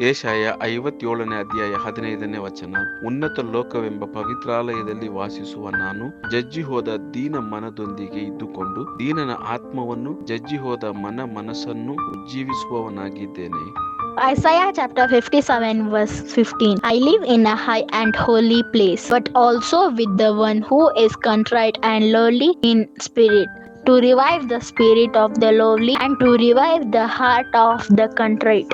ಯೆಶಾಯ 57ನೇ ಅಧ್ಯಾಯ 15ನೇ ವಚನ. ಉನ್ನತ ಲೋಕವೆಂಬ ಪವಿತ್ರಾಲಯದಲ್ಲಿ ವಾಸಿಸುವ ನಾನು ಜಜ್ಜಿ ಹೋದ ದೀನ ಮನದೊಂದಿಗೆ ಇದ್ದುಕೊಂಡು ದೀನನ ಆತ್ಮವನ್ನು ಜಜ್ಜಿ ಹೋದ ಮನಸ್ಸನ್ನು ಉಜ್ಜೀವಿಸುವವನಾಗಿದ್ದೇನೆ. Isaiah chapter 57 verse 15. I live in a high and holy place, but also with the one who is contrite and lowly in spirit, to revive the spirit of the lowly and to revive the heart of the contrite.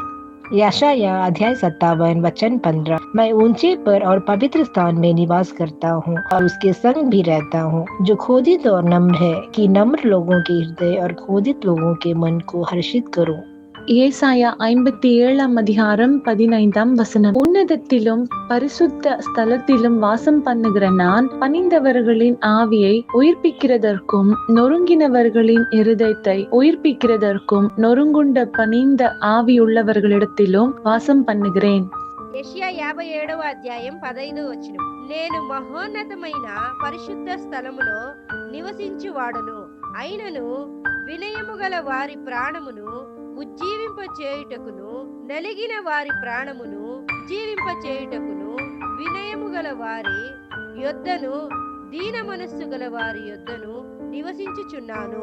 यशाया अध्याय 57 वचन 15. मैं ऊंचे पर और पवित्र स्थान में निवास करता हूँ और उसके संग भी रहता हूँ, जो खोदित और नम्र है, कि नम्र लोगों के हृदय और खोदित लोगों के मन को हर्षित करूँ. ஏசாயா 57 அதிகாரம் 15 உன்னதத்திலும் பரிசுத்த ஸ்தலத்திலும் வாசம் பண்ணுகிற நான் பணிந்தவர்களின் ஆவியை உயிர்ப்பிக்கிறதற்கும் நொறுங்கினவர்களின் இருதயத்தை உயிர்ப்பிக்கிறதற்கும் நொறுங்குண்ட பணிந்த ஆவியுள்ளவர்களிடத்திலும் வாசம் பண்ணுகிறேன். యెషయా 57వ అధ్యాయం 15వ వచనం. నేను మహోన్నతమైన పరిశుద్ధ స్థలములో నివసించువాడును, అయినను వినయము గల వారి ప్రాణమును ఉజ్జీవింపచేయుటకును నలిగిన వారి ప్రాణమును ఉజ్జీవింపచేయుటకును వినయము గల వారి యొద్దను దీన మనస్సు గల వారి యొద్దను నివసించుచున్నాను.